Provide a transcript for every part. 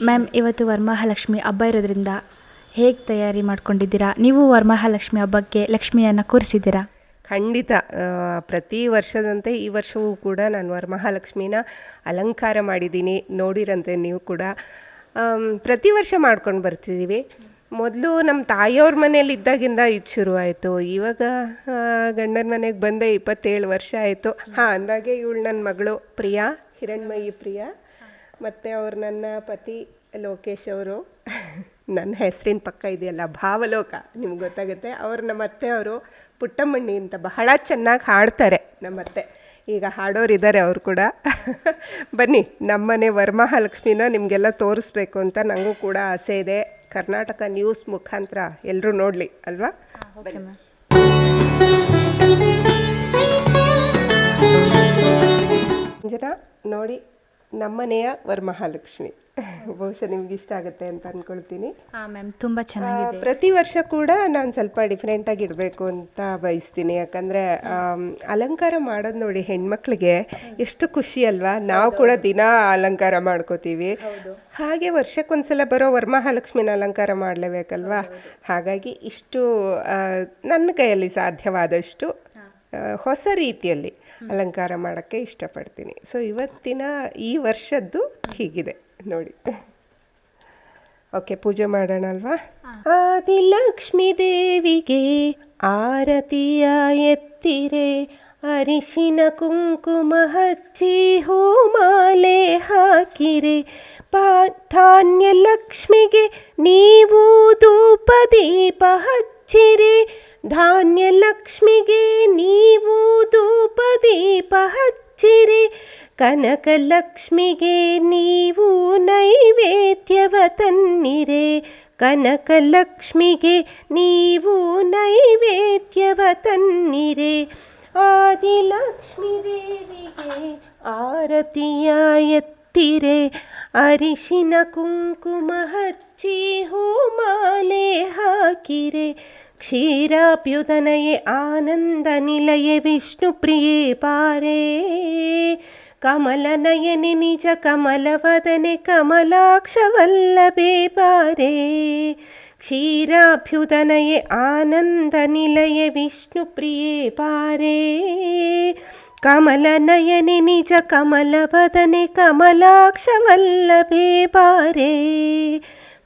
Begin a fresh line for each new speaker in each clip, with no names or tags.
Ma'am, ಇವತ್ತು ವರಮಹಾಲಕ್ಷ್ಮಿ ಹಬ್ಬ ಇರೋದ್ರಿಂದ ಹೇಗೆ ತಯಾರಿ ಮಾಡ್ಕೊಂಡಿದ್ದೀರಾ? ನೀವು ವರಮಹಾಲಕ್ಷ್ಮಿ ಹಬ್ಬಕ್ಕೆ ಲಕ್ಷ್ಮಿಯನ್ನು ಕೂರಿಸಿದ್ದೀರಾ?
ಖಂಡಿತ. ಪ್ರತಿ ವರ್ಷದಂತೆ ಈ ವರ್ಷವೂ ಕೂಡ ನಾನು ವರಮಹಾಲಕ್ಷ್ಮಿನ ಅಲಂಕಾರ ಮಾಡಿದ್ದೀನಿ. ನೋಡಿರಂತೆ ನೀವು ಕೂಡ. ಪ್ರತಿ ವರ್ಷ ಮಾಡ್ಕೊಂಡು ಬರ್ತಿದ್ದೀವಿ. ಮೊದಲು ನಮ್ಮ ತಾಯಿಯವ್ರ ಮನೇಲಿ ಇದ್ದಾಗಿಂದ ಇದು ಶುರುವಾಯಿತು. ಇವಾಗ ಗಂಡನ ಮನೆಗೆ ಬಂದೆ 27 ವರ್ಷ ಆಯಿತು. ಅಂದಾಗೆ ಇವಳು ನನ್ನ ಮಗಳು ಪ್ರಿಯಾ, ಹಿರಣ್ಮಯಿ ಪ್ರಿಯಾ. ಮತ್ತು ಅವ್ರು ನನ್ನ ಪತಿ ಲೋಕೇಶ್ ಅವರು. ನನ್ನ ಹೆಸರಿನ ಪಕ್ಕ ಇದೆಯಲ್ಲ ಭಾವಲೋಕ, ನಿಮ್ಗೆ ಗೊತ್ತಾಗುತ್ತೆ. ಅವ್ರು ನಮ್ಮ ಅತ್ತೆ ಅವರು ಪುಟ್ಟಮ್ಮಣ್ಣಿ ಅಂತ ಬಹಳ ಚೆನ್ನಾಗಿ ಹಾಡ್ತಾರೆ ನಮ್ಮತ್ತೆ. ಈಗ ಹಾಡೋರಿದ್ದಾರೆ ಅವರು ಕೂಡ. ಬನ್ನಿ, ನಮ್ಮನೆ ವರಮಹಾಲಕ್ಷ್ಮಿನ ನಿಮಗೆಲ್ಲ ತೋರಿಸ್ಬೇಕು ಅಂತ ನನಗೂ ಕೂಡ ಆಸೆ ಇದೆ. ಕರ್ನಾಟಕ ನ್ಯೂಸ್ ಮುಖಾಂತರ ಎಲ್ಲರೂ ನೋಡಲಿ ಅಲ್ವಾ? ಜನ ನೋಡಿ ನಮ್ಮನೆಯ ವರಮಹಾಲಕ್ಷ್ಮಿ. ಬಹುಶಃ ನಿಮ್ಗೆ ಇಷ್ಟ ಆಗುತ್ತೆ ಅಂತ ಅಂದ್ಕೊಳ್ತೀನಿ.
ಮ್ಯಾಮ್, ತುಂಬ ಚೆನ್ನಾಗಿದೆ.
ಪ್ರತಿ ವರ್ಷ ಕೂಡ ನಾನು ಸ್ವಲ್ಪ ಡಿಫ್ರೆಂಟಾಗಿ ಇಡಬೇಕು ಅಂತ ಬಯಸ್ತೀನಿ. ಯಾಕಂದರೆ ಅಲಂಕಾರ ಮಾಡೋದು ನೋಡಿ ಹೆಣ್ಮಕ್ಳಿಗೆ ಎಷ್ಟು ಖುಷಿ ಅಲ್ವಾ? ನಾವು ಕೂಡ ದಿನ ಅಲಂಕಾರ ಮಾಡ್ಕೋತೀವಿ. ಹಾಗೆ ವರ್ಷಕ್ಕೊಂದ್ಸಲ ಬರೋ ವರಮಹಾಲಕ್ಷ್ಮಿನ ಅಲಂಕಾರ ಮಾಡಲೇಬೇಕಲ್ವಾ? ಹಾಗಾಗಿ ಇಷ್ಟು ನನ್ನ ಕೈಯಲ್ಲಿ ಸಾಧ್ಯವಾದಷ್ಟು ಹೊಸ ರೀತಿಯಲ್ಲಿ ಅಲಂಕಾರ ಮಾಡೋಕ್ಕೆ ಇಷ್ಟಪಡ್ತೀನಿ. ಸೊ ಇವತ್ತಿನ ಈ ವರ್ಷದ್ದು ಹೀಗಿದೆ ನೋಡಿ. ಓಕೆ, ಪೂಜೆ ಮಾಡೋಣ ಅಲ್ವಾ? ಆದಿಲಕ್ಷ್ಮೀ ದೇವಿಗೆ ಆರತಿಯ ಎತ್ತಿರೆ, ಅರಿಶಿನ ಕುಂಕುಮ ಹಚ್ಚಿ ಹೂಮಾಲೆ ಹಾಕಿರೆ, ಧಾನ್ಯ ಲಕ್ಷ್ಮಿಗೆ ನೀವು ಧೂಪ ದೀಪ ಹಚ್ಚಿರೆ, ಧಾನ್ಯ ಲಕ್ಷ್ಮಿಗೆ ನೀವು ಧೂಪ ದೀಪ ಹಚ್ಚಿರೆ, ಕನಕ ಲಕ್ಷ್ಮಿಗೆ ನೀವು ನೈವೇದ್ಯವ ತನ್ನಿರೆ, ಕನಕ ಲಕ್ಷ್ಮಿಗೆ ನೀವು ನೈವೇದ್ಯವ ತನ್ನಿರೆ, ಆದಿಲಕ್ಷ್ಮೀ ದೇವಿಗೆ ಆರತಿಯ ಎತ್ತಿರೆ, ಅರಿಶಿನ ಕುಂಕುಮ ಹಚ್ಚಿ ಹೂಮಾಲೆ ಹಾಕಿರೆ, ಕ್ಷೀರಾಭ್ಯುದನಯೇ ಆನಂದ ನಿಲಯೇ ವಿಷ್ಣು ಪ್ರಿಯೇ ಪಾರೇ, ಕಮಲನಯನೆ ನಿಜ ಕಮಲವದನೆ ಕಮಲಾಕ್ಷ ವಲ್ಲಭೆ ಪಾರೇ, ಕ್ಷೀರಾಭ್ಯುದನಯೇ ಆನಂದ ನಿಲಯೇ ವಿಷ್ಣು ಪ್ರಿಯೇ ಪಾರೇ, ಕಮಲನಯನೆ ನಿಜ ಕಮಲವದನೆ ಕಮಲಾಕ್ಷ ವಲ್ಲಭೆ ಪಾರೇ,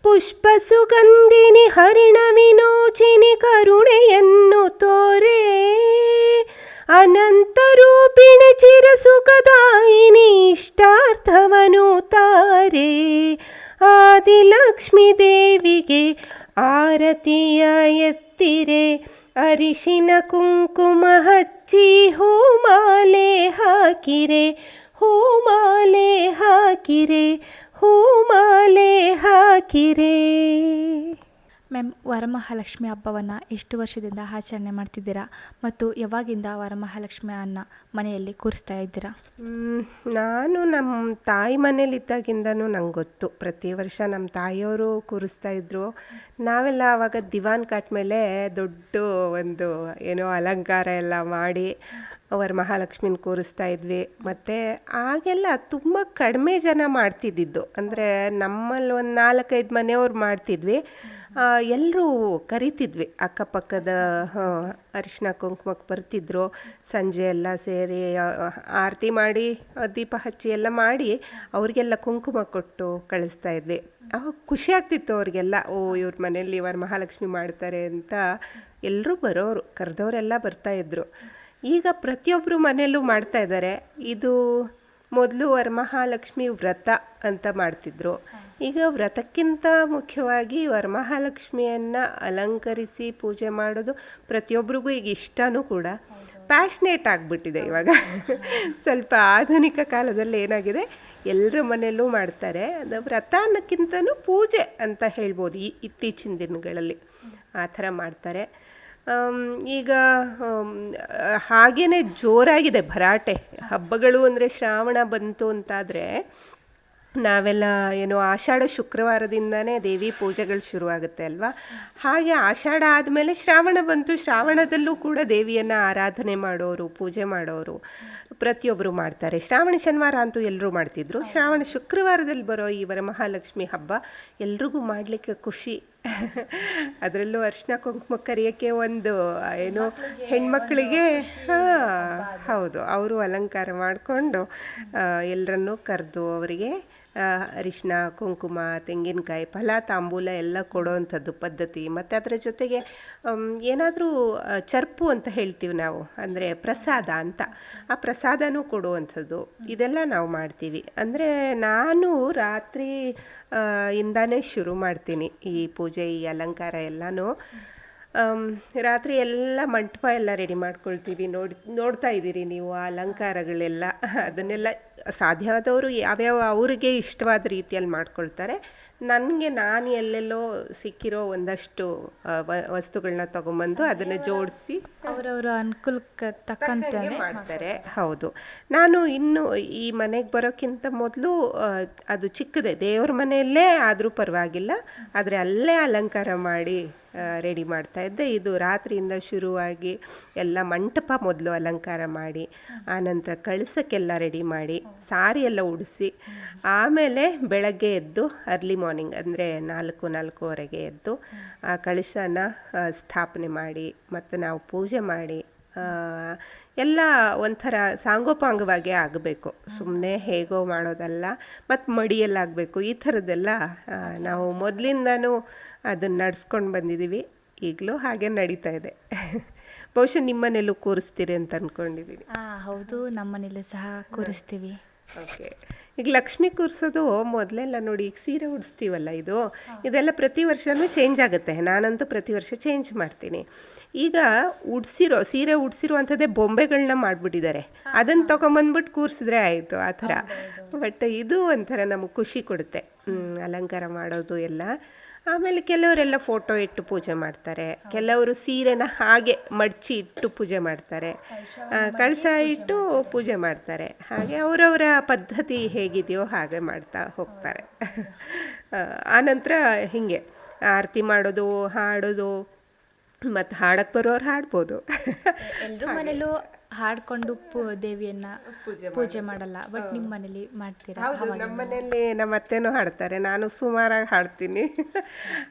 ಪುಷ್ಪ ಸುಗಂಧಿನಿ ಹರಿಣ ವಿನೋಚಿನಿ ಕರುಣೆಯನ್ನು ತೋರೆ, ಅನಂತ ರೂಪಿಣಿ ಚಿರ ಸುಖದಾಯಿನಿ ಇಷ್ಟಾರ್ಥವನು ತಾರೆ, ಆದಿಲಕ್ಷ್ಮೀ ದೇವಿಗೆ ಆರತಿಯ ಎತ್ತಿರೆ, ಅರಿಶಿನ ಕುಂಕುಮ ಹಚ್ಚಿ ಹೂಮಾಲೆ ಹಾಕಿರೆ, ಹೂಮಾಲೆ ಹಾಕಿರೆ, ಹೂಮಾಲೆ ಹಾಕಿರೆ.
ಮ್ಯಾಮ್, ವರಮಹಾಲಕ್ಷ್ಮಿ ಹಬ್ಬವನ್ನು ಎಷ್ಟು ವರ್ಷದಿಂದ ಆಚರಣೆ ಮಾಡ್ತಿದ್ದೀರಾ ಮತ್ತು ಯಾವಾಗಿಂದ ವರಮಹಾಲಕ್ಷ್ಮಿಯನ್ನು ಮನೆಯಲ್ಲಿ ಕೂರಿಸ್ತಾ ಇದ್ದೀರಾ?
ನಾನು ನಮ್ಮ ತಾಯಿ ಮನೇಲಿದ್ದಾಗಿಂದನೂ ನಂಗೆ ಗೊತ್ತು. ಪ್ರತಿ ವರ್ಷ ನಮ್ಮ ತಾಯಿಯವರು ಕೂರಿಸ್ತಾ ಇದ್ರು. ನಾವೆಲ್ಲ ಆವಾಗ ದಿವಾನ್ ಕಾಟ್ ಮೇಲೆ ದೊಡ್ಡ ಒಂದು ಏನೋ ಅಲಂಕಾರ ಎಲ್ಲ ಮಾಡಿ ವರಮಹಾಲಕ್ಷ್ಮಿನ ಕೂರಿಸ್ತಾ ಇದ್ವಿ. ಮತ್ತು ಆಗೆಲ್ಲ ತುಂಬ ಕಡಿಮೆ ಜನ ಮಾಡ್ತಿದ್ದಿದ್ದು. ಅಂದರೆ ನಮ್ಮಲ್ಲಿ ಒಂದು 4-5 ಮನೆಯವ್ರು ಮಾಡ್ತಿದ್ವಿ. ಎಲ್ಲರೂ ಕರಿತಿದ್ವಿ, ಅಕ್ಕಪಕ್ಕದ ಅರಿಶಿನ ಕುಂಕುಮಕ್ಕೆ ಬರ್ತಿದ್ರು. ಸಂಜೆ ಎಲ್ಲ ಸೇರಿ ಆರತಿ ಮಾಡಿ ದೀಪ ಹಚ್ಚಿ ಎಲ್ಲ ಮಾಡಿ ಅವ್ರಿಗೆಲ್ಲ ಕುಂಕುಮ ಕೊಟ್ಟು ಕಳಿಸ್ತಾ ಇದ್ವಿ. ಅವಾಗ ಖುಷಿ ಆಗ್ತಿತ್ತು ಅವ್ರಿಗೆಲ್ಲ. ಇವ್ರ ಮನೆಯಲ್ಲಿ ವರಮಹಾಲಕ್ಷ್ಮಿ ಮಾಡ್ತಾರೆ ಅಂತ ಎಲ್ಲರೂ ಬರೋರು, ಕರೆದವರೆಲ್ಲ ಬರ್ತಾಯಿದ್ರು. ಈಗ ಪ್ರತಿಯೊಬ್ಬರು ಮನೆಯಲ್ಲೂ ಮಾಡ್ತಾ ಇದ್ದಾರೆ. ಇದು ಮೊದಲು ವರಮಹಾಲಕ್ಷ್ಮಿ ವ್ರತ ಅಂತ ಮಾಡ್ತಿದ್ರು. ಈಗ ವ್ರತಕ್ಕಿಂತ ಮುಖ್ಯವಾಗಿ ವರಮಹಾಲಕ್ಷ್ಮಿಯನ್ನು ಅಲಂಕರಿಸಿ ಪೂಜೆ ಮಾಡೋದು ಪ್ರತಿಯೊಬ್ಬರಿಗೂ ಈಗ ಇಷ್ಟನೂ ಕೂಡ. ಪ್ಯಾಷನೇಟ್ ಆಗಿಬಿಟ್ಟಿದೆ ಇವಾಗ. ಸ್ವಲ್ಪ ಆಧುನಿಕ ಕಾಲದಲ್ಲಿ ಏನಾಗಿದೆ, ಎಲ್ಲರ ಮನೆಯಲ್ಲೂ ಮಾಡ್ತಾರೆ. ಅದು ವ್ರತ ಅನ್ನೋಕ್ಕಿಂತನೂ ಪೂಜೆ ಅಂತ ಹೇಳ್ಬೋದು ಇತ್ತೀಚಿನ ದಿನಗಳಲ್ಲಿ. ಆ ಥರ ಮಾಡ್ತಾರೆ. ಈಗ ಹಾಗೇ ಜೋರಾಗಿದೆ ಭರಾಟೆ. ಹಬ್ಬಗಳು ಅಂದರೆ ಶ್ರಾವಣ ಬಂತು ಅಂತಾದರೆ ನಾವೆಲ್ಲ ಏನು ಆಷಾಢ ಶುಕ್ರವಾರದಿಂದನೇ ದೇವಿ ಪೂಜೆಗಳು ಶುರುವಾಗುತ್ತೆ ಅಲ್ವಾ. ಹಾಗೆ ಆಷಾಢ ಆದಮೇಲೆ ಶ್ರಾವಣ ಬಂತು. ಶ್ರಾವಣದಲ್ಲೂ ಕೂಡ ದೇವಿಯನ್ನು ಆರಾಧನೆ ಮಾಡೋರು, ಪೂಜೆ ಮಾಡೋರು ಪ್ರತಿಯೊಬ್ಬರು ಮಾಡ್ತಾರೆ. ಶ್ರಾವಣ ಶನಿವಾರ ಅಂತೂ ಎಲ್ಲರೂ ಮಾಡ್ತಿದ್ರು. ಶ್ರಾವಣ ಶುಕ್ರವಾರದಲ್ಲಿ ಬರೋ ಈ ವರಮಹಾಲಕ್ಷ್ಮಿ ಹಬ್ಬ ಎಲ್ರಿಗೂ ಮಾಡಲಿಕ್ಕೆ ಖುಷಿ. ಅದರಲ್ಲೂ ಅರಿಶಿನ ಕುಂಕುಮ ಕರಿಯೋಕ್ಕೆ ಒಂದು ಏನು ಹೆಣ್ಮಕ್ಳಿಗೆ ಹೌದು, ಅವರು ಅಲಂಕಾರ ಮಾಡಿಕೊಂಡು ಎಲ್ಲರನ್ನೂ ಕರೆದು ಅವರಿಗೆ ಅರಿಶಿನ ಕುಂಕುಮ ತೆಂಗಿನಕಾಯಿ ಫಲ ತಾಂಬೂಲ ಎಲ್ಲ ಕೊಡೋವಂಥದ್ದು ಪದ್ಧತಿ. ಮತ್ತು ಅದರ ಜೊತೆಗೆ ಏನಾದರೂ ಚರ್ಪು ಅಂತ ಹೇಳ್ತೀವಿ ನಾವು, ಅಂದರೆ ಪ್ರಸಾದ ಅಂತ, ಆ ಪ್ರಸಾದನೂ ಕೊಡುವಂಥದ್ದು ಇದೆಲ್ಲ ನಾವು ಮಾಡ್ತೀವಿ. ಅಂದರೆ ನಾನು ರಾತ್ರಿ ಇಂದಾನೇ ಶುರು ಮಾಡ್ತೀನಿ ಈ ಪೂಜೆ, ಈ ಅಲಂಕಾರ ಎಲ್ಲನೂ. ರಾತ್ರಿ ಎಲ್ಲ ಮಂಟಪ ಎಲ್ಲ ರೆಡಿ ಮಾಡ್ಕೊಳ್ತೀವಿ. ನೋಡ್ತಾ ಇದ್ದೀರಿ ನೀವು ಆ ಅಲಂಕಾರಗಳೆಲ್ಲ. ಅದನ್ನೆಲ್ಲ ಸಾಧ್ಯವಾದವರು ಯಾವ್ಯಾವ ಅವರಿಗೆ ಇಷ್ಟವಾದ ರೀತಿಯಲ್ಲಿ ಮಾಡ್ಕೊಳ್ತಾರೆ. ನನಗೆ ನಾನು ಎಲ್ಲೆಲ್ಲೋ ಸಿಕ್ಕಿರೋ ಒಂದಷ್ಟು ವಸ್ತುಗಳನ್ನ ತೊಗೊಂಬಂದು ಅದನ್ನು ಜೋಡಿಸಿ
ಅವರವರ ಅನುಕೂಲಕ್ಕೆ ತಕ್ಕಂತೆ
ಮಾಡ್ತಾರೆ. ಹೌದು, ನಾನು ಇನ್ನು ಈ ಮನೆಗೆ ಬರೋಕ್ಕಿಂತ ಮೊದಲು ಅದು ಚಿಕ್ಕದೆ ದೇವ್ರ ಮನೆಯಲ್ಲೇ ಆದರೂ ಪರವಾಗಿಲ್ಲ, ಆದರೆ ಅಲ್ಲೇ ಅಲಂಕಾರ ಮಾಡಿ ರೆಡಿ ಮಾಡ್ತಾಯಿದ್ದೆ. ಇದು ರಾತ್ರಿಯಿಂದ ಶುರುವಾಗಿ ಎಲ್ಲ ಮಂಟಪ ಮೊದಲು ಅಲಂಕಾರ ಮಾಡಿ, ಆನಂತರ ಕಳಸಕ್ಕೆಲ್ಲ ರೆಡಿ ಮಾಡಿ, ಸಾರಿ ಎಲ್ಲ ಉಡಿಸಿ, ಆಮೇಲೆ ಬೆಳಗ್ಗೆ ಎದ್ದು ಅರ್ಲಿ ಮಾರ್ನಿಂಗ್ ಅಂದರೆ 4-4:15 ಎದ್ದು ಆ ಕಳಶನ ಸ್ಥಾಪನೆ ಮಾಡಿ, ಮತ್ತು ನಾವು ಪೂಜೆ ಮಾಡಿ ಎಲ್ಲ ಒಂಥರ ಸಾಂಗೋಪಾಂಗವಾಗಿ ಆಗಬೇಕು. ಸುಮ್ಮನೆ ಹೇಗೋ ಮಾಡೋದಲ್ಲ, ಮತ್ತು ಮಡಿಯಲ್ಲಾಗಬೇಕು. ಈ ಥರದ್ದೆಲ್ಲ ನಾವು ಮೊದಲಿಂದನೂ ಅದನ್ನು ನಡೆಸ್ಕೊಂಡು ಬಂದಿದ್ದೀವಿ. ಈಗಲೂ ಹಾಗೆ ನಡೀತಾ ಇದೆ. ಬಹುಶಃ ನಿಮ್ಮನೆಲ್ಲೂ ಕೂರಿಸ್ತೀರಿ ಅಂತ ಅಂದ್ಕೊಂಡಿದ್ದೀನಿ.
ಹೌದು, ನಮ್ಮನೇಲೂ ಸಹ ಕೂರಿಸ್ತೀವಿ.
ಓಕೆ. ಈಗ ಲಕ್ಷ್ಮಿ ಕೂರಿಸೋದು ಮೊದಲೆಲ್ಲ ನೋಡಿ, ಈಗ ಸೀರೆ ಉಡಿಸ್ತೀವಲ್ಲ, ಇದೆಲ್ಲ ಪ್ರತಿ ವರ್ಷವೂ ಚೇಂಜ್ ಆಗುತ್ತೆ. ನಾನಂತೂ ಪ್ರತಿ ವರ್ಷ ಚೇಂಜ್ ಮಾಡ್ತೀನಿ. ಈಗ ಸೀರೆ ಉಡ್ಸಿರುವಂಥದ್ದೇ ಬೊಂಬೆಗಳನ್ನ ಮಾಡಿಬಿಟ್ಟಿದ್ದಾರೆ. ಅದನ್ನು ತೊಗೊಂಬಂದ್ಬಿಟ್ಟು ಕೂರಿಸಿದ್ರೆ ಆಯಿತು, ಆ ಥರ. ಬಟ್ ಇದು ಒಂಥರ ನಮಗೆ ಖುಷಿ ಕೊಡುತ್ತೆ ಅಲಂಕಾರ ಮಾಡೋದು ಎಲ್ಲ. ಆಮೇಲೆ ಕೆಲವರೆಲ್ಲ ಫೋಟೋ ಇಟ್ಟು ಪೂಜೆ ಮಾಡ್ತಾರೆ, ಕೆಲವರು ಸೀರೆನ ಹಾಗೆ ಮಡಚಿ ಇಟ್ಟು ಪೂಜೆ ಮಾಡ್ತಾರೆ, ಕಳಶ ಇಟ್ಟು ಪೂಜೆ ಮಾಡ್ತಾರೆ. ಹಾಗೆ ಅವರವರ ಪದ್ಧತಿ ಹೇಗಿದೆಯೋ ಹಾಗೆ ಮಾಡ್ತಾ ಹೋಗ್ತಾರೆ. ಆನಂತರ ಹೀಗೆ ಆರತಿ ಮಾಡೋದು, ಹಾಡೋದು, ಮತ್ತು ಹಾಡಕ್ಕೆ ಬರೋರು ಹಾಡ್ಬೋದು.
ಎಲ್ಲರೂ ಮನೇಲೂ ಹಾಡ್ಕೊಂಡು ದೇವಿಯನ್ನ ಪೂಜೆ ಮಾಡಲ್ಲ, ಬಟ್ ನಿಮ್ಮ ಮನೇಲಿ ಮಾಡ್ತೀರಾ?
ಹೌದು, ನಮ್ಮ ಮನೆಯಲ್ಲಿ ನಮ್ಮ ಅತ್ತೆನೂ ಹಾಡ್ತಾರೆ, ನಾನು ಸುಮಾರಾಗಿ ಹಾಡ್ತೀನಿ.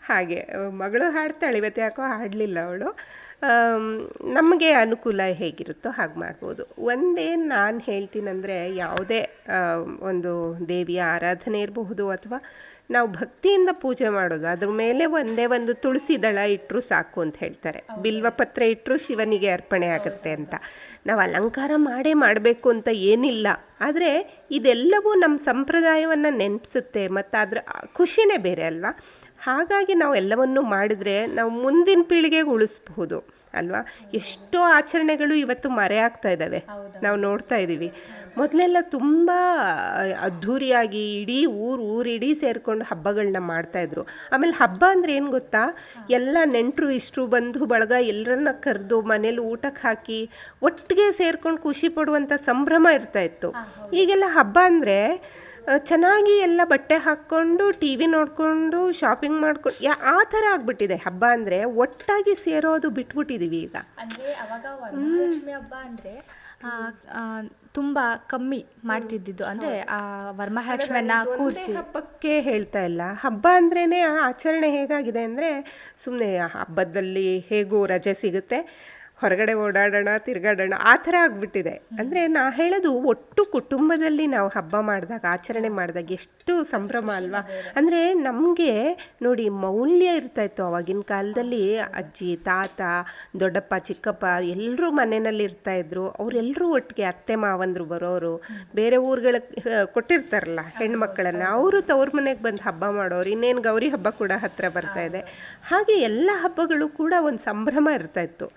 ಹಾಗೆ ಮಗಳು ಹಾಡ್ತಾಳೆ, ಇವತ್ತು ಯಾಕೋ ಹಾಡಲಿಲ್ಲ ಅವಳು. ನಮಗೆ ಅನುಕೂಲ ಹೇಗಿರುತ್ತೋ ಹಾಗೆ ಮಾಡ್ಬೋದು. ಒಂದೇನು ನಾನು ಹೇಳ್ತೀನಂದರೆ, ಯಾವುದೇ ಒಂದು ದೇವಿಯ ಆರಾಧನೆ ಇರಬಹುದು ಅಥವಾ ನಾವು ಭಕ್ತಿಯಿಂದ ಪೂಜೆ ಮಾಡೋದು, ಅದ್ರ ಮೇಲೆ ಒಂದೇ ಒಂದು ತುಳಸಿ ದಳ ಇಟ್ಟರು ಸಾಕು ಅಂತ ಹೇಳ್ತಾರೆ. ಬಿಲ್ವಪತ್ರೆ ಇಟ್ಟರು ಶಿವನಿಗೆ ಅರ್ಪಣೆ ಆಗುತ್ತೆ ಅಂತ. ನಾವು ಅಲಂಕಾರ ಮಾಡಬೇಕು ಅಂತ ಏನಿಲ್ಲ, ಆದರೆ ಇದೆಲ್ಲವೂ ನಮ್ಮ ಸಂಪ್ರದಾಯವನ್ನು ನೆನಪಿಸುತ್ತೆ, ಮತ್ತು ಅದರ ಖುಷಿನೇ ಬೇರೆ ಅಲ್ವಾ. ಹಾಗಾಗಿ ನಾವು ಎಲ್ಲವನ್ನೂ ಮಾಡಿದ್ರೆ ನಾವು ಮುಂದಿನ ಪೀಳಿಗೆಗೆ ಉಳಿಸ್ಬಹುದು ಅಲ್ವಾ. ಎಷ್ಟೋ ಆಚರಣೆಗಳು ಇವತ್ತು ಮರೆಯಾಗ್ತಾ ಇದ್ದಾವೆ, ನಾವು ನೋಡ್ತಾ ಇದ್ದೀವಿ. ಮೊದಲೆಲ್ಲ ತುಂಬ ಅದ್ಧೂರಿಯಾಗಿ ಇಡೀ ಊರಿಡೀ ಸೇರಿಕೊಂಡು ಹಬ್ಬಗಳನ್ನ ಮಾಡ್ತಾಯಿದ್ರು. ಆಮೇಲೆ ಹಬ್ಬ ಅಂದರೆ ಏನು ಗೊತ್ತಾ, ಎಲ್ಲ ನೆಂಟರು ಇಷ್ಟರು ಬಂಧು ಬಳಗ ಎಲ್ಲರನ್ನ ಕರೆದು ಮನೇಲಿ ಊಟಕ್ಕೆ ಹಾಕಿ ಒಟ್ಟಿಗೆ ಸೇರ್ಕೊಂಡು ಖುಷಿ ಪಡುವಂಥ ಸಂಭ್ರಮ ಇರ್ತಾಯಿತ್ತು. ಈಗೆಲ್ಲ ಹಬ್ಬ ಅಂದರೆ ಚೆನ್ನಾಗಿ ಎಲ್ಲ ಬಟ್ಟೆ ಹಾಕ್ಕೊಂಡು ಟಿ ವಿ ನೋಡಿಕೊಂಡು ಶಾಪಿಂಗ್ ಮಾಡ್ಕೊಂಡು ಆ ಥರ ಆಗಿಬಿಟ್ಟಿದೆ. ಹಬ್ಬ ಅಂದರೆ ಒಟ್ಟಾಗಿ ಸೇರೋದು ಬಿಟ್ಬಿಟ್ಟಿದ್ದೀವಿ ಈಗ.
ಅಂದರೆ ಅವಾಗ ವರಮಹಾಲಕ್ಷ್ಮಿ ಹಬ್ಬ ಅಂದರೆ ತುಂಬ ಕಮ್ಮಿ ಮಾಡ್ತಿದ್ದಿದ್ದು. ಅಂದರೆ ಆ ವರಮಹಾಲಕ್ಷ್ಮಿಯನ್ನ ಕೂರಿಸಿ
ಹಬ್ಬಕ್ಕೆ ಹೇಳ್ತಾ ಇಲ್ಲ, ಹಬ್ಬ ಅಂದ್ರೇ ಆಚರಣೆ ಹೇಗಾಗಿದೆ ಅಂದರೆ, ಸುಮ್ಮನೆ ಹಬ್ಬದಲ್ಲಿ ಹೇಗೂ ರಜೆ ಸಿಗುತ್ತೆ, ಹೊರಗಡೆ ಓಡಾಡೋಣ, ತಿರುಗಾಡೋಣ, ಆ ಥರ ಆಗಿಬಿಟ್ಟಿದೆ. ಅಂದರೆ ನಾ ಹೇಳೋದು, ಒಟ್ಟು ಕುಟುಂಬದಲ್ಲಿ ನಾವು ಹಬ್ಬ ಮಾಡಿದಾಗ, ಆಚರಣೆ ಮಾಡಿದಾಗ ಎಷ್ಟು ಸಂಭ್ರಮ ಅಲ್ವಾ. ಅಂದರೆ ನಮಗೆ ನೋಡಿ, ಮೌಲ್ಯ ಇರ್ತಾಯಿತ್ತು ಆವಾಗಿನ ಕಾಲದಲ್ಲಿ. ಅಜ್ಜಿ, ತಾತ, ದೊಡ್ಡಪ್ಪ, ಚಿಕ್ಕಪ್ಪ ಎಲ್ಲರೂ ಮನೆಯಲ್ಲಿ ಇರ್ತಾಯಿದ್ರು. ಅವರೆಲ್ಲರೂ ಒಟ್ಟಿಗೆ ಅತ್ತೆ ಮಾವಂದರು ಬರೋರು, ಬೇರೆ ಊರುಗಳಿಗೆ ಕೊಟ್ಟಿರ್ತಾರಲ್ಲ ಹೆಣ್ಮಕ್ಳನ್ನು, ಅವರು ತವ್ರ ಮನೆಗೆ ಬಂದು ಹಬ್ಬ ಮಾಡೋರು. ಇನ್ನೇನು ಗೌರಿ ಹಬ್ಬ ಕೂಡ ಹತ್ತಿರ ಬರ್ತಾಯಿದೆ. ಹಾಗೆ ಎಲ್ಲ ಹಬ್ಬಗಳು ಕೂಡ ಒಂದು ಸಂಭ್ರಮ ಇರ್ತಾಯಿತ್ತು.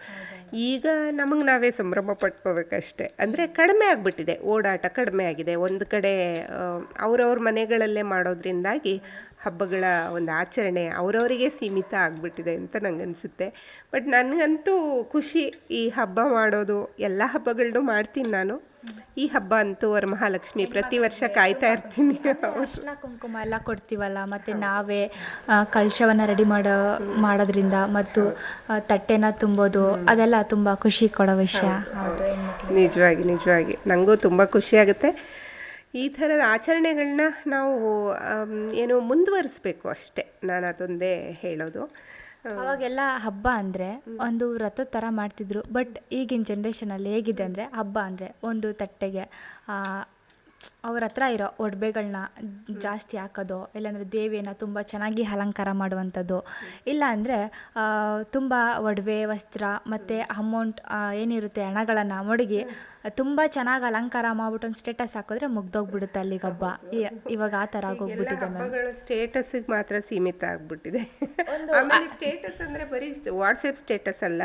ಈಗ ನಮಗೆ ನಾವೇ ಸಂಭ್ರಮ ಪಟ್ಕೋಬೇಕಷ್ಟೆ. ಅಂದರೆ ಕಡಿಮೆ ಆಗಿಬಿಟ್ಟಿದೆ, ಓಡಾಟ ಕಡಿಮೆ ಆಗಿದೆ. ಒಂದು ಕಡೆ ಅವ್ರವ್ರ ಮನೆಗಳಲ್ಲೇ ಮಾಡೋದ್ರಿಂದಾಗಿ ಹಬ್ಬಗಳ ಒಂದು ಆಚರಣೆ ಅವರವರಿಗೆ ಸೀಮಿತ ಆಗಿಬಿಟ್ಟಿದೆ ಅಂತ ನನಗನ್ಸುತ್ತೆ. ಬಟ್ ನನಗಂತೂ ಖುಷಿ ಈ ಹಬ್ಬ ಮಾಡೋದು. ಎಲ್ಲ ಹಬ್ಬಗಳನ್ನೂ ಮಾಡ್ತೀನಿ ನಾನು. ಈ ಹಬ್ಬ ಅಂತೂ ವರಮಹಾಲಕ್ಷ್ಮಿ ಪ್ರತಿ ವರ್ಷ ಕಾಯ್ತಾ ಇರ್ತೀನಿ.
ಅರಿಶಿನ ಕುಂಕುಮ ಎಲ್ಲ ಕೊಡ್ತೀವಲ್ಲ, ಮತ್ತು ನಾವೇ ಕಲಶವನ್ನು ರೆಡಿ ಮಾಡೋದ್ರಿಂದ ಮತ್ತು ತಟ್ಟೆನ ತುಂಬೋದು, ಅದೆಲ್ಲ ತುಂಬ ಖುಷಿ ಕೊಡೋ ವಿಷಯ. ಹೌದು, ಹೆಣ್ಮಕ್ಳು
ನಿಜವಾಗಿ ನನಗೂ ತುಂಬ ಖುಷಿಯಾಗುತ್ತೆ. ಈ ಥರದ ಆಚರಣೆಗಳನ್ನ ನಾವು ಏನು ಮುಂದುವರಿಸ್ಬೇಕು ಅಷ್ಟೇ, ನಾನು ಅದೊಂದೇ ಹೇಳೋದು.
ಅವಾಗೆಲ್ಲ ಹಬ್ಬ ಅಂದರೆ ಒಂದು ವ್ರತದ ಥರ ಮಾಡ್ತಿದ್ರು. ಬಟ್ ಈಗಿನ ಜನ್ರೇಷನಲ್ಲಿ ಹೇಗಿದೆ ಅಂದರೆ, ಹಬ್ಬ ಅಂದರೆ ಒಂದು ತಟ್ಟೆಗೆ ಅವ್ರ ಹತ್ರ ಇರೋ ಒಡವೆಗಳನ್ನ ಜಾಸ್ತಿ ಹಾಕೋದು, ಇಲ್ಲಾಂದರೆ ದೇವಿಯನ್ನು ತುಂಬ ಚೆನ್ನಾಗಿ ಅಲಂಕಾರ ಮಾಡುವಂಥದ್ದು, ಇಲ್ಲ ಅಂದರೆ ತುಂಬ ಒಡವೆ, ವಸ್ತ್ರ ಮತ್ತು ಅಮೌಂಟ್ ಏನಿರುತ್ತೆ ಹಣಗಳನ್ನು ಮಡಗಿ ತುಂಬ ಚೆನ್ನಾಗಿ ಅಲಂಕಾರ ಮಾಡ್ಬಿಟ್ಟು ಒಂದು ಸ್ಟೇಟಸ್ ಹಾಕಿದ್ರೆ ಮುಗ್ದೋಗ್ಬಿಡುತ್ತೆ ಅಲ್ಲಿಗೆ ಹಬ್ಬ. ಇವಾಗ ಆ ಥರ ಆಗೋಗ್ಬಿಟ್ಟಿದೆ ಮ್ಯಾಮ್.
ಹಬ್ಬಗಳು ಸ್ಟೇಟಸ್ಗೆ ಮಾತ್ರ ಸೀಮಿತ ಆಗ್ಬಿಟ್ಟಿದೆ. ಆಮೇಲೆ ಸ್ಟೇಟಸ್ ಅಂದರೆ ಬರೀ ವಾಟ್ಸಪ್ ಸ್ಟೇಟಸ್ ಅಲ್ಲ,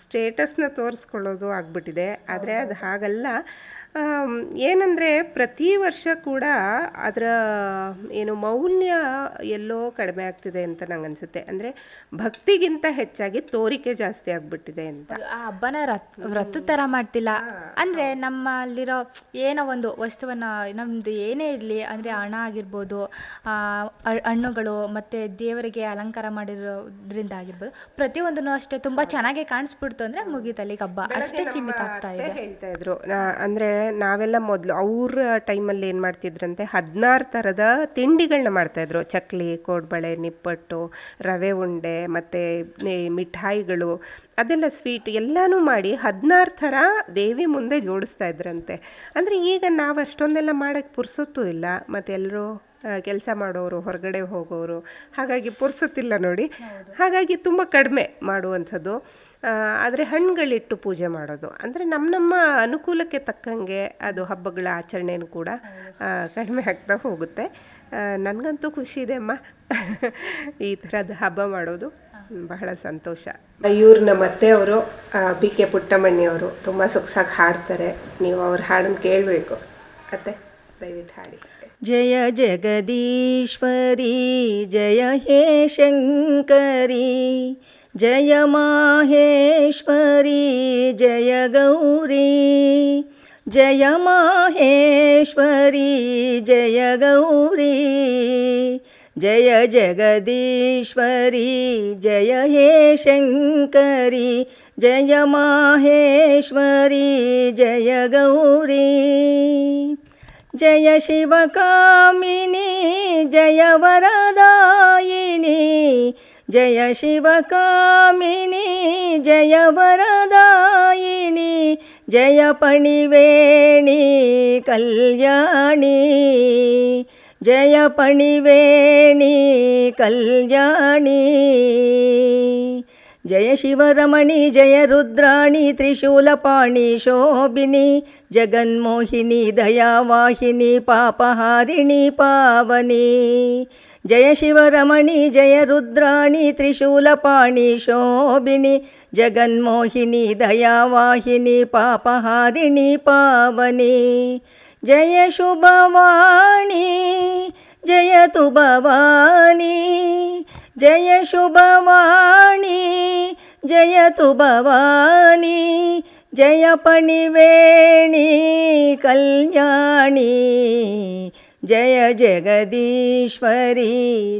ಸ್ಟೇಟಸ್ನ ತೋರಿಸ್ಕೊಳ್ಳೋದು ಆಗ್ಬಿಟ್ಟಿದೆ. ಆದರೆ ಅದು ಹಾಗಲ್ಲ. ಏನಂದರೆ ಪ್ರತಿ ವರ್ಷ ಕೂಡ ಅದರ ಏನು ಮೌಲ್ಯ ಎಲ್ಲೋ ಕಡಿಮೆ ಆಗ್ತಿದೆ ಅಂತ ನಂಗೆ ಅನಿಸುತ್ತೆ. ಅಂದರೆ ಭಕ್ತಿಗಿಂತ ಹೆಚ್ಚಾಗಿ ತೋರಿಕೆ ಜಾಸ್ತಿ ಆಗ್ಬಿಟ್ಟಿದೆ ಅಂತ.
ಆ ಹಬ್ಬನ ವ್ರತದ ಥರ ಮಾಡ್ತಿಲ್ಲ. ಅಂದರೆ ನಮ್ಮಲ್ಲಿರೋ ಏನೋ ಒಂದು ವಸ್ತುವನ್ನು, ನಮ್ಮದು ಏನೇ ಇರಲಿ, ಅಂದರೆ ಹಣ ಆಗಿರ್ಬೋದು, ಹಣ್ಣುಗಳು ಮತ್ತು ದೇವರಿಗೆ ಅಲಂಕಾರ ಮಾಡಿರೋದ್ರಿಂದ ಆಗಿರ್ಬೋದು, ಪ್ರತಿಯೊಂದೂ ಅಷ್ಟೇ ತುಂಬ ಚೆನ್ನಾಗಿ ಕಾಣಿಸ್ಬಿಡ್ತು ಅಂದರೆ ಮುಗೀತು ಅಲ್ಲಿಗೆ ಹಬ್ಬ. ಅಷ್ಟೇ ಸೀಮಿತ ಆಗ್ತಾ ಇದೆ.
ಹೇಳ್ತಾ ಇದ್ರು ಅಂದರೆ ನಾವೆಲ್ಲ ಮೊದಲು ಅವ್ರ ಟೈಮಲ್ಲಿ ಏನು ಮಾಡ್ತಿದ್ರಂತೆ, 16 ಥರದ ತಿಂಡಿಗಳನ್ನ ಮಾಡ್ತಾಯಿದ್ರು. ಚಕ್ಲಿ, ಕೋಡ್ಬಳೆ, ನಿಪ್ಪಟ್ಟು, ರವೆ ಉಂಡೆ ಮತ್ತು ಮಿಠಾಯಿಗಳು, ಅದೆಲ್ಲ ಸ್ವೀಟ್ ಎಲ್ಲನೂ ಮಾಡಿ 16 ಥರ ದೇವಿ ಮುಂದೆ ಜೋಡಿಸ್ತಾ ಇದ್ರಂತೆ. ಅಂದರೆ ಈಗ ನಾವು ಅಷ್ಟೊಂದೆಲ್ಲ ಮಾಡೋಕ್ಕೆ ಪುರ್ಸೊತ್ತು ಇಲ್ಲ, ಮತ್ತು ಎಲ್ಲರೂ ಕೆಲಸ ಮಾಡೋರು, ಹೊರಗಡೆ ಹೋಗೋರು, ಹಾಗಾಗಿ ಪುರ್ಸೊತ್ತಿಲ್ಲ ನೋಡಿ. ಹಾಗಾಗಿ ತುಂಬ ಕಡಿಮೆ ಮಾಡುವಂಥದ್ದು. ಆದರೆ ಹಣ್ಣುಗಳಿಟ್ಟು ಪೂಜೆ ಮಾಡೋದು, ಅಂದರೆ ನಮ್ಮ ಅನುಕೂಲಕ್ಕೆ ತಕ್ಕಂಗೆ ಅದು ಹಬ್ಬಗಳ ಆಚರಣೆನೂ ಕೂಡ ಕಡಿಮೆ ಆಗ್ತಾ ಹೋಗುತ್ತೆ. ನನಗಂತೂ ಖುಷಿ ಇದೆ ಅಮ್ಮ ಈ ಥರದ ಹಬ್ಬ ಮಾಡೋದು, ಬಹಳ ಸಂತೋಷ. ಇವ್ರು ನಮ್ಮ ಅತ್ತೆಯವರು, ಬಿ ಕೆ ಪುಟ್ಟಮಣ್ಣಿಯವರು, ತುಂಬ ಸೊಗಸಾಗಿ ಹಾಡ್ತಾರೆ. ನೀವು ಅವ್ರ ಹಾಡನ್ನು ಕೇಳಬೇಕು. ಅತ್ತೆ, ದಯವಿಟ್ಟು ಹಾಡಿ.
ಜಯ ಜಗದೀಶ್ವರಿ ಜಯ ಹೇ ಶಂಕರಿ, ಜಯ ಮಾಹೇಶ್ವರಿ ಜಯ ಗೌರಿ, ಜಯ ಮಾಹೇಶ್ವರಿ ಜಯ ಗೌರಿ, ಜಯ ಜಗದೀಶ್ವರಿ ಜಯ ಹೇ ಶಂಕರಿ, ಜಯ ಮಾಹೇಶ್ವರಿ ಜಯ ಗೌರಿ, ಜಯ ಶಿವಕಾಮಿನಿ ಜಯ ವರದಾಯಿನಿ, ಜಯ ಶಿವಕಾಮಿನಿ ಜಯ ವರದಾಯಿನಿ, ಜಯ ಪಣಿವೇಣಿ ಕಲ್ಯಾಣಿ, ಜಯ ಪಣಿವೇಣಿ ಕಲ್ಯಾಣಿ, ಜಯ ಶಿವರಮಣಿ ಜಯ ರುದ್ರಾಣಿ ತ್ರಿಶೂಲಪಾಣಿ ಶೋಭಿನಿ, ಜಗನ್ಮೋಹಿನಿ ದಯಾವಾಹಿನಿ ಪಾಪಹಾರಿಣಿ ಪಾವನಿ, ಜಯ ಶಿವರಮಣಿ ಜಯ ರುದ್ರಾಣಿ ತ್ರಿಶೂಲಪಾಣಿ ಶೋಭಿನಿ, ಜಗನ್ಮೋಹಿನಿ ದಯಾವಾಹಿನಿ ಪಾಪಹಾರಿಣಿ ಪಾವನಿ, ಜಯ ಶುಭವಾಣಿ ಜಯತು ಭವಾನಿ, ಜಯ ಶುಭವಾಣಿ ಜಯತು ಭವಾನಿ, ಜಯ ಪಣಿವೇಣಿ ಕಲ್ಯಾಣಿ, ಜಯ ಜಗದೀಶ್ವರಿ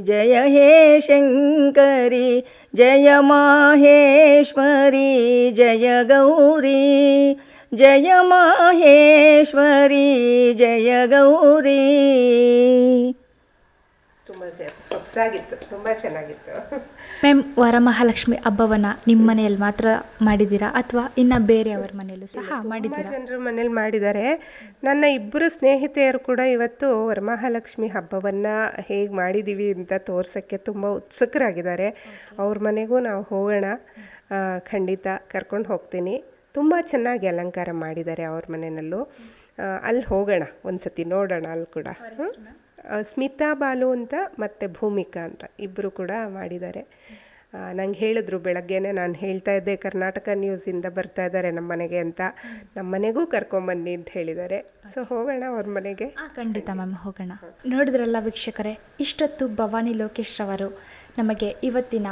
ಜಯ ಹೇ ಶಂಕರಿ, ಜಯ ಮಾಹೇಶ್ವರಿ ಜಯ ಗೌರಿ, ಜಯ ಮಾಹೇಶ್ವರಿ ಜಯ ಗೌರಿ.
ತುಂಬ ಸೊಗಸಾಗಿತ್ತು, ತುಂಬ ಚೆನ್ನಾಗಿತ್ತು.
ಮ್ಯಾಮ್, ವರಮಹಾಲಕ್ಷ್ಮಿ ಹಬ್ಬವನ್ನು ನಿಮ್ಮ ಮನೆಯಲ್ಲಿ ಮಾತ್ರ ಮಾಡಿದ್ದೀರಾ ಅಥವಾ ಇನ್ನು ಬೇರೆಯವ್ರ ಮನೆಯಲ್ಲೂ ಸಹ ಮಾಡಿದ್ದೀರಾ?
ಜನರ ಮನೇಲಿ ಮಾಡಿದ್ದಾರೆ. ನನ್ನ ಇಬ್ಬರು ಸ್ನೇಹಿತೆಯರು ಕೂಡ ಇವತ್ತು ವರಮಹಾಲಕ್ಷ್ಮಿ ಹಬ್ಬವನ್ನು ಹೇಗೆ ಮಾಡಿದ್ದೀವಿ ಅಂತ ತೋರ್ಸೋಕ್ಕೆ ತುಂಬ ಉತ್ಸುಕರಾಗಿದ್ದಾರೆ. ಅವ್ರ ಮನೆಗೂ ನಾವು ಹೋಗೋಣ, ಖಂಡಿತ ಕರ್ಕೊಂಡು ಹೋಗ್ತೀನಿ. ತುಂಬ ಚೆನ್ನಾಗಿ ಅಲಂಕಾರ ಮಾಡಿದ್ದಾರೆ ಅವ್ರ ಮನೆಯಲ್ಲೂ. ಅಲ್ಲಿ ಹೋಗೋಣ, ಒಂದು ಸತಿ ನೋಡೋಣ ಅಲ್ಲಿ ಕೂಡ. ಸ್ಮಿತಾ ಬಾಲು ಅಂತ ಮತ್ತು ಭೂಮಿಕಾ ಅಂತ ಇಬ್ಬರು ಕೂಡ ಮಾಡಿದ್ದಾರೆ. ನಂಗೆ ಹೇಳಿದ್ರು ಬೆಳಗ್ಗೆನೇ, ನಾನು ಹೇಳ್ತಾ ಇದ್ದೆ ಕರ್ನಾಟಕ ನ್ಯೂಸಿಂದ ಬರ್ತಾ ಇದ್ದಾರೆ ನಮ್ಮ ಮನೆಗೆ ಅಂತ, ನಮ್ಮ ಮನೆಗೂ ಕರ್ಕೊಂಬನ್ನಿ ಅಂತ ಹೇಳಿದ್ದಾರೆ. ಸೊ ಹೋಗೋಣ ಅವ್ರ ಮನೆಗೆ.
ಖಂಡಿತ ಮ್ಯಾಮ್, ಹೋಗೋಣ. ನೋಡಿದ್ರಲ್ಲ ವೀಕ್ಷಕರೇ, ಇಷ್ಟೊತ್ತು ಭವಾನಿ ಲೋಕೇಶ್ ರವರು ನಮಗೆ ಇವತ್ತಿನ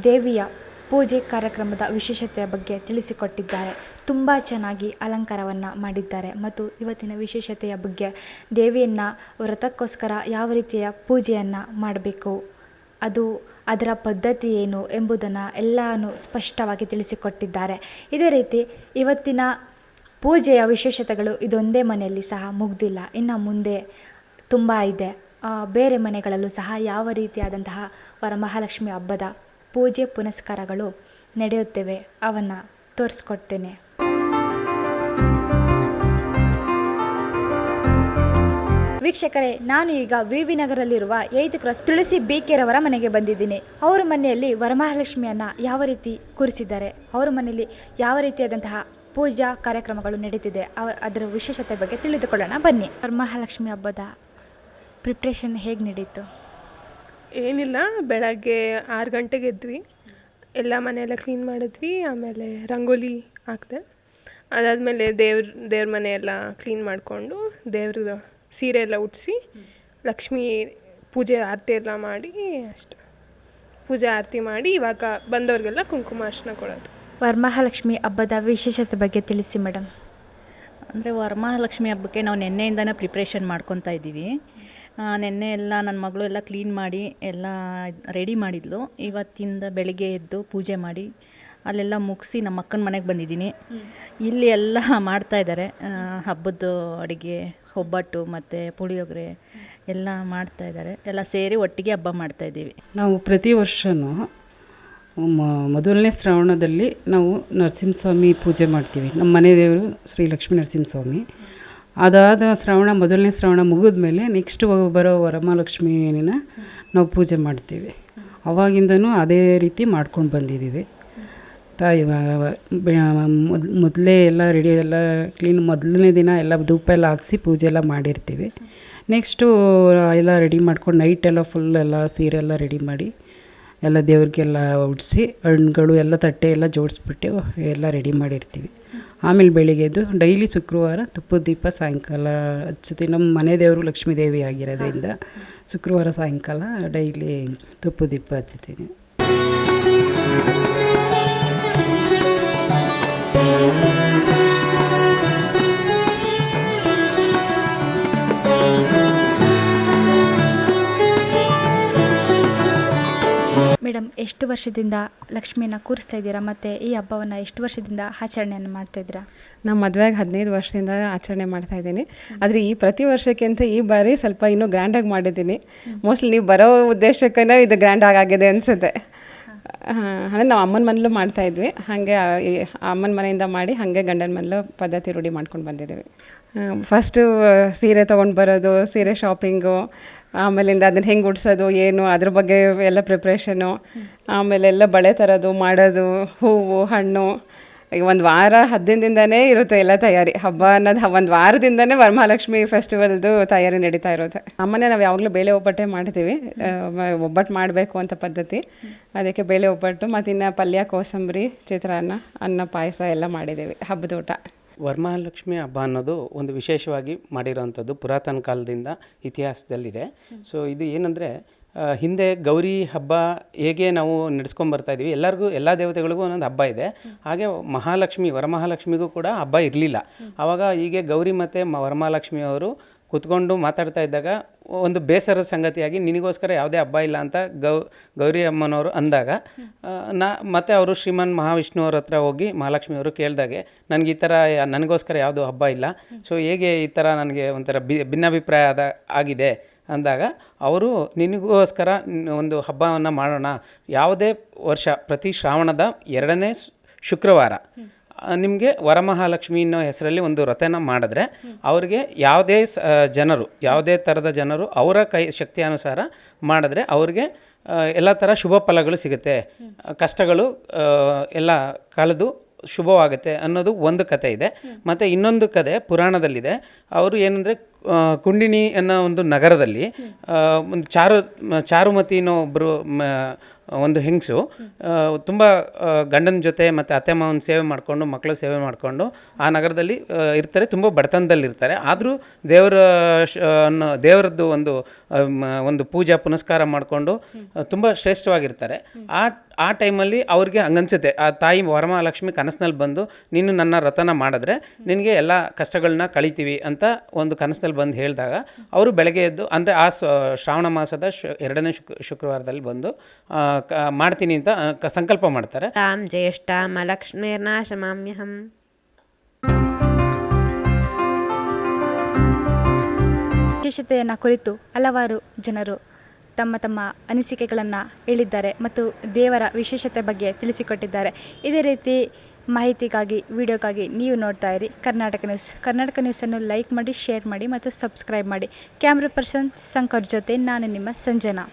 ದೇವಿಯ ಪೂಜೆ ಕಾರ್ಯಕ್ರಮದ ವಿಶೇಷತೆಯ ಬಗ್ಗೆ ತಿಳಿಸಿಕೊಟ್ಟಿದ್ದಾರೆ. ತುಂಬ ಚೆನ್ನಾಗಿ ಅಲಂಕಾರವನ್ನು ಮಾಡಿದ್ದಾರೆ ಮತ್ತು ಇವತ್ತಿನ ವಿಶೇಷತೆಯ ಬಗ್ಗೆ, ದೇವಿಯನ್ನು ವ್ರತಕ್ಕೋಸ್ಕರ ಯಾವ ರೀತಿಯ ಪೂಜೆಯನ್ನು ಮಾಡಬೇಕು, ಅದರ ಪದ್ಧತಿ ಏನು ಎಂಬುದನ್ನು ಎಲ್ಲನೂ ಸ್ಪಷ್ಟವಾಗಿ ತಿಳಿಸಿಕೊಟ್ಟಿದ್ದಾರೆ. ಇದೇ ರೀತಿ ಇವತ್ತಿನ ಪೂಜೆಯ ವಿಶೇಷತೆಗಳು ಇದೊಂದೇ ಮನೆಯಲ್ಲಿ ಸಹ ಮುಗ್ದಿಲ್ಲ, ಇನ್ನು ಮುಂದೆ ತುಂಬ ಇದೆ. ಬೇರೆ ಮನೆಗಳಲ್ಲೂ ಸಹ ಯಾವ ರೀತಿಯಾದಂತಹ ವರಮಹಾಲಕ್ಷ್ಮಿ ಹಬ್ಬದ ಪೂಜೆ ಪುನಸ್ಕಾರಗಳು ನಡೆಯುತ್ತವೆ, ಅವನ್ನು ತೋರಿಸ್ಕೊಡ್ತೇನೆ. ವೀಕ್ಷಕರೇ, ನಾನು ಈಗ ವಿ ನಗರದಲ್ಲಿರುವ 8th ಕ್ರಾಸ್ ತುಳಸಿ ಬೇಕೆರವರ ಮನೆಗೆ ಬಂದಿದ್ದೀನಿ. ಅವರ ಮನೆಯಲ್ಲಿ ವರಮಹಾಲಕ್ಷ್ಮಿಯನ್ನು ಯಾವ ರೀತಿ ಕೂರಿಸಿದ್ದಾರೆ, ಅವರ ಮನೆಯಲ್ಲಿ ಯಾವ ರೀತಿಯಾದಂತಹ ಪೂಜಾ ಕಾರ್ಯಕ್ರಮಗಳು ನಡೀತಿದೆ, ಅದರ ವಿಶೇಷತೆ ಬಗ್ಗೆ ತಿಳಿದುಕೊಳ್ಳೋಣ ಬನ್ನಿ. ವರಮಹಾಲಕ್ಷ್ಮಿ ಹಬ್ಬದ ಪ್ರಿಪ್ರೇಷನ್ ಹೇಗೆ ನಡೀತು?
ಏನಿಲ್ಲ, ಬೆಳಗ್ಗೆ 6 ಗಂಟೆಗೆ ಎದ್ವಿ, ಎಲ್ಲ ಮನೆಯೆಲ್ಲ ಕ್ಲೀನ್ ಮಾಡಿದ್ವಿ. ಆಮೇಲೆ ರಂಗೋಲಿ ಹಾಕಿದೆ. ಅದಾದಮೇಲೆ ದೇವ್ರ ಮನೆಯೆಲ್ಲ ಕ್ಲೀನ್ ಮಾಡಿಕೊಂಡು ದೇವ್ರ ಸೀರೆ ಎಲ್ಲ ಉಡಿಸಿ ಲಕ್ಷ್ಮೀ ಪೂಜೆ ಆರತಿ ಎಲ್ಲ ಮಾಡಿ ಅಷ್ಟೆ. ಪೂಜೆ ಆರತಿ ಮಾಡಿ ಇವಾಗ ಬಂದವ್ರಿಗೆಲ್ಲ ಕುಂಕುಮ ಅರ್ಶಿನ ಕೊಡೋದು.
ವರಮಹಾಲಕ್ಷ್ಮಿ ಹಬ್ಬದ ವಿಶೇಷತೆ ಬಗ್ಗೆ ತಿಳಿಸಿ ಮೇಡಮ್.
ಅಂದರೆ ವರಮಹಾಲಕ್ಷ್ಮಿ ಹಬ್ಬಕ್ಕೆ ನಾವು ನಿನ್ನೆಯಿಂದನೇ ಪ್ರಿಪ್ರೇಷನ್ ಮಾಡ್ಕೊತಾ ಇದ್ದೀವಿ. ನಿನ್ನೆ ಎಲ್ಲ ನನ್ನ ಮಗಳು ಎಲ್ಲ ಕ್ಲೀನ್ ಮಾಡಿ ಎಲ್ಲ ರೆಡಿ ಮಾಡಿದ್ಲು. ಇವತ್ತಿಂದ ಬೆಳಿಗ್ಗೆ ಎದ್ದು ಪೂಜೆ ಮಾಡಿ ಅಲ್ಲೆಲ್ಲ ಮುಗಿಸಿ ನಮ್ಮ ಅಕ್ಕನ ಮನೆಗೆ ಬಂದಿದ್ದೀನಿ. ಇಲ್ಲಿ ಎಲ್ಲ ಮಾಡ್ತಾಯಿದ್ದಾರೆ ಹಬ್ಬದ ಅಡುಗೆ, ಒಬ್ಬಟ್ಟು ಮತ್ತು ಪುಳಿಯೋಗರೆ ಎಲ್ಲ ಮಾಡ್ತಾಯಿದ್ದಾರೆ. ಎಲ್ಲ ಸೇರಿ ಒಟ್ಟಿಗೆ ಹಬ್ಬ ಮಾಡ್ತಾಯಿದ್ದೀವಿ.
ನಾವು ಪ್ರತಿ ವರ್ಷವೂ ಮೊದಲನೇ ಶ್ರಾವಣದಲ್ಲಿ ನಾವು ನರಸಿಂಹಸ್ವಾಮಿ ಪೂಜೆ ಮಾಡ್ತೀವಿ. ನಮ್ಮ ಮನೆ ದೇವರು ಶ್ರೀ ಲಕ್ಷ್ಮೀ ನರಸಿಂಹಸ್ವಾಮಿ. ಅದಾದ ಮೊದಲನೇ ಶ್ರಾವಣ ಮುಗಿದ ಮೇಲೆ ನೆಕ್ಸ್ಟ್ ಬರೋ ವರಮಹಾಲಕ್ಷ್ಮಿನ ನಾವು ಪೂಜೆ ಮಾಡ್ತೀವಿ. ಅವಾಗಿಂದನೂ ಅದೇ ರೀತಿ ಮಾಡ್ಕೊಂಡು ಬಂದಿದ್ದೀವಿ. ತಾಯಿ ಮೊದಲೇ ಎಲ್ಲ ರೆಡಿ ಎಲ್ಲ ಕ್ಲೀನ್, ಮೊದಲನೇ ದಿನ ಎಲ್ಲ ಧೂಪ ಎಲ್ಲ ಹಾಕ್ಸಿ ಪೂಜೆ ಎಲ್ಲ ಮಾಡಿರ್ತೀವಿ. ನೆಕ್ಸ್ಟು ಎಲ್ಲ ರೆಡಿ ಮಾಡ್ಕೊಂಡು ನೈಟೆಲ್ಲ ಫುಲ್ ಎಲ್ಲ ಸೀರೆ ಎಲ್ಲ ರೆಡಿ ಮಾಡಿ ಎಲ್ಲ ದೇವ್ರಿಗೆಲ್ಲ ಉಡಿಸಿ ಹಣ್ಣುಗಳು ಎಲ್ಲ ತಟ್ಟೆ ಎಲ್ಲ ಜೋಡಿಸ್ಬಿಟ್ಟು ಎಲ್ಲ ರೆಡಿ ಮಾಡಿರ್ತೀವಿ. ಆಮೇಲೆ ಬೆಳಿಗ್ಗೆ ಎದ್ದು ಡೈಲಿ ಶುಕ್ರವಾರ ತುಪ್ಪದ ದೀಪ ಸಾಯಂಕಾಲ ಹಚ್ತೀವಿ. ನಮ್ಮ ಮನೆ ದೇವರು ಲಕ್ಷ್ಮೀ ದೇವಿ ಆಗಿರೋದ್ರಿಂದ ಶುಕ್ರವಾರ ಸಾಯಂಕಾಲ ಡೈಲಿ ತುಪ್ಪದ ದೀಪ ಹಚ್ತೀನಿ.
ಮೇಡಮ್, ಎಷ್ಟು ವರ್ಷದಿಂದ ಲಕ್ಷ್ಮಿಯನ್ನು ಕೂರಿಸ್ತಾ ಇದ್ದೀರಾ ಮತ್ತು ಈ ಹಬ್ಬವನ್ನು ಎಷ್ಟು ವರ್ಷದಿಂದ ಆಚರಣೆಯನ್ನು ಮಾಡ್ತಾಯಿದ್ದೀರಾ?
ನಮ್ಮ ಮದುವೆಗೆ 15 ವರ್ಷದಿಂದ ಆಚರಣೆ ಮಾಡ್ತಾಯಿದ್ದೀನಿ. ಆದರೆ ಈ ಪ್ರತಿ ವರ್ಷಕ್ಕಿಂತ ಈ ಬಾರಿ ಸ್ವಲ್ಪ ಇನ್ನೂ ಗ್ರ್ಯಾಂಡಾಗಿ ಮಾಡಿದ್ದೀನಿ. ಮೋಸ್ಟ್ಲಿ ನೀವು ಬರೋ ಉದ್ದೇಶಕ್ಕೇ ಇದು ಗ್ರ್ಯಾಂಡ್ ಆಗಿದೆ ಅನಿಸುತ್ತೆ. ಅಂದರೆ ನಾವು ಅಮ್ಮನ ಮನೇಲೂ ಮಾಡ್ತಾಯಿದ್ವಿ, ಹಾಗೆ ಅಮ್ಮನ ಮನೆಯಿಂದ ಮಾಡಿ ಹಾಗೆ ಗಂಡನ ಮನೇಲೂ ಪದ್ಧತಿ ರೂಢಿ ಮಾಡ್ಕೊಂಡು ಬಂದಿದ್ದೀವಿ. ಫಸ್ಟು ಸೀರೆ ತೊಗೊಂಡು ಬರೋದು, ಸೀರೆ ಶಾಪಿಂಗು, ಆಮೇಲಿಂದ ಅದನ್ನು ಹೆಂಗೆ ಉಡ್ಸೋದು ಏನು ಅದ್ರ ಬಗ್ಗೆ ಎಲ್ಲ ಪ್ರಿಪ್ರೇಷನು, ಆಮೇಲೆಲ್ಲ ಬಳೆ ತರೋದು ಮಾಡೋದು, ಹೂವು ಹಣ್ಣು, ಈಗ ಒಂದು ವಾರ 10 ದಿನದಿಂದನೇ ಇರುತ್ತೆ ಎಲ್ಲ ತಯಾರಿ. ಹಬ್ಬ ಅನ್ನೋದು ಒಂದು ವಾರದಿಂದನೇ ವರಮಹಾಲಕ್ಷ್ಮಿ ಫೆಸ್ಟಿವಲ್ದು ತಯಾರಿ ನಡೀತಾ ಇರುತ್ತೆ. ಅಮ್ಮನೇ ನಾವು ಯಾವಾಗಲೂ ಬೇಳೆ ಒಬ್ಬಟ್ಟೆ ಮಾಡ್ತೀವಿ. ಒಬ್ಬಟ್ಟು ಮಾಡಬೇಕು ಅಂತ ಪದ್ಧತಿ, ಅದಕ್ಕೆ ಬೇಳೆ ಒಬ್ಬಟ್ಟು ಮತ್ತು ಇನ್ನು ಪಲ್ಯ, ಕೋಸಂಬರಿ, ಚಿತ್ರಾನ್ನ, ಅನ್ನ, ಪಾಯಸ ಎಲ್ಲ ಮಾಡಿದ್ದೀವಿ ಹಬ್ಬದ ಊಟ.
ವರಮಹಾಲಕ್ಷ್ಮಿ ಹಬ್ಬ ಅನ್ನೋದು ಒಂದು ವಿಶೇಷವಾಗಿ ಮಾಡಿರೋವಂಥದ್ದು ಪುರಾತನ ಕಾಲದಿಂದ ಇತಿಹಾಸದಲ್ಲಿದೆ. ಸೊ ಇದು ಏನಂದರೆ, ಹಿಂದೆ ಗೌರಿ ಹಬ್ಬ ಹೇಗೆ ನಾವು ನಡೆಸ್ಕೊಂಬರ್ತಾಯಿದ್ವಿ, ಎಲ್ಲರಿಗೂ ಎಲ್ಲ ದೇವತೆಗಳಿಗೂ ಒಂದೊಂದು ಹಬ್ಬ ಇದೆ. ಹಾಗೆ ವರಮಹಾಲಕ್ಷ್ಮಿಗೂ ಕೂಡ ಹಬ್ಬ ಇರಲಿಲ್ಲ. ಆವಾಗ ಹೀಗೆ ಗೌರಿ ಮತ್ತು ವರಮಹಾಲಕ್ಷ್ಮಿಯವರು ಕೂತ್ಕೊಂಡು ಮಾತಾಡ್ತಾ ಇದ್ದಾಗ ಒಂದು ಬೇಸರದ ಸಂಗತಿಯಾಗಿ, ನಿನಗೋಸ್ಕರ ಯಾವುದೇ ಹಬ್ಬ ಇಲ್ಲ ಅಂತ ಗೌರಿ ಅಮ್ಮನವರು ಅಂದಾಗ, ಮತ್ತು ಅವರು ಶ್ರೀಮನ್ ಮಹಾವಿಷ್ಣುವ್ರ ಹತ್ರ ಹೋಗಿ ಮಹಾಲಕ್ಷ್ಮಿಯವರು ಕೇಳಿದಾಗೆ, ನನಗೆ ಈ ಥರ ನನಗೋಸ್ಕರ ಯಾವುದೂ ಹಬ್ಬ ಇಲ್ಲ, ಸೊ ಹೇಗೆ ಈ ಥರ ನನಗೆ ಒಂಥರ ಭಿನ್ನಾಭಿಪ್ರಾಯ ಆಗಿದೆ ಅಂದಾಗ, ಅವರು ನಿನಗೋಸ್ಕರ ಒಂದು ಹಬ್ಬವನ್ನು ಮಾಡೋಣ, ಯಾವುದೇ ವರ್ಷ ಪ್ರತಿ ಶ್ರಾವಣದ 2ನೇ ಶುಕ್ರವಾರ ನಿಮಗೆ ವರಮಹಾಲಕ್ಷ್ಮಿ ಅನ್ನೋ ಹೆಸರಲ್ಲಿ ಒಂದು ವ್ರತನ ಮಾಡಿದ್ರೆ, ಅವ್ರಿಗೆ ಯಾವುದೇ ಥರದ ಜನರು ಅವರ ಶಕ್ತಿ ಅನುಸಾರ ಮಾಡಿದ್ರೆ ಅವ್ರಿಗೆ ಎಲ್ಲ ಥರ ಶುಭ ಫಲಗಳು ಸಿಗುತ್ತೆ, ಕಷ್ಟಗಳು ಎಲ್ಲ ಕಳೆದು ಶುಭವಾಗುತ್ತೆ ಅನ್ನೋದು ಒಂದು ಕತೆ ಇದೆ. ಮತ್ತು ಇನ್ನೊಂದು ಕತೆ ಪುರಾಣದಲ್ಲಿದೆ. ಅವರು ಏನಂದರೆ, ಕುಂಡಿನಿ ಅನ್ನೋ ಒಂದು ನಗರದಲ್ಲಿ ಒಂದು ಚಾರುಮತಿ ಅನ್ನೋ ಒಬ್ಬರು ಒಂದು ಹೆಂಗಸು ತುಂಬ ಗಂಡನ ಜೊತೆ ಮತ್ತು ಅತ್ತೆ ಮಾವನ ಸೇವೆ ಮಾಡಿಕೊಂಡು ಮಕ್ಕಳ ಸೇವೆ ಮಾಡಿಕೊಂಡು ಆ ನಗರದಲ್ಲಿ ಇರ್ತಾರೆ, ತುಂಬ ಬಡತನದಲ್ಲಿರ್ತಾರೆ. ಆದರೂ ದೇವರದ್ದು ಒಂದು ಪೂಜಾ ಪುನಸ್ಕಾರ ಮಾಡಿಕೊಂಡು ತುಂಬ ಶ್ರೇಷ್ಠವಾಗಿರ್ತಾರೆ. ಆ ಟೈಮಲ್ಲಿ ಅವ್ರಿಗೆ ಹಂಗನ್ಸುತ್ತೆ, ಆ ತಾಯಿ ವರಮಹಾಲಕ್ಷ್ಮಿ ಕನಸಿನಲ್ಲಿ ಬಂದು ನೀನು ನನ್ನ ವ್ರತನ ಮಾಡಿದ್ರೆ ನಿನಗೆ ಎಲ್ಲ ಕಷ್ಟಗಳನ್ನ ಕಳಿತೀವಿ ಅಂತ ಒಂದು ಕನಸಿನಲ್ಲಿ ಬಂದು ಹೇಳಿದಾಗ ಅವರು ಬೆಳಗ್ಗೆ ಎದ್ದು, ಅಂದರೆ ಆ ಶ್ರಾವಣ ಮಾಸದ 2ನೇ ಶುಕ್ರವಾರದಲ್ಲಿ ಬಂದು ಮಾಡ್ತೀನಿ ಅಂತ ಸಂಕಲ್ಪ ಮಾಡ್ತಾರೆ.
ತಾಂ ಜ್ಯೇಷ್ಠಾಂ ಲಕ್ಷ್ಮೀರ್ನಾಶಮಾಮ್ಯಹಂ.
ವಿಶೇಷತೆಯನ್ನು ಕುರಿತು ಹಲವಾರು ಜನರು ತಮ್ಮ ತಮ್ಮ ಅನಿಸಿಕೆಗಳನ್ನು ಹೇಳಿದ್ದಾರೆ ಮತ್ತು ದೇವರ ವಿಶೇಷತೆ ಬಗ್ಗೆ ತಿಳಿಸಿಕೊಟ್ಟಿದ್ದಾರೆ. ಇದೇ ರೀತಿ ಮಾಹಿತಿಗಾಗಿ, ವಿಡಿಯೋಗಾಗಿ ನೀವು ನೋಡ್ತಾ ಇರಿ ಕರ್ನಾಟಕ ನ್ಯೂಸ್. ಕರ್ನಾಟಕ ನ್ಯೂಸನ್ನು ಲೈಕ್ ಮಾಡಿ, ಶೇರ್ ಮಾಡಿ ಮತ್ತು ಸಬ್ಸ್ಕ್ರೈಬ್ ಮಾಡಿ. ಕ್ಯಾಮ್ರಾ ಪರ್ಸನ್ ಸಂಕರ್ ಜೊತೆ ನಾನು ನಿಮ್ಮ ಸಂಜನಾ.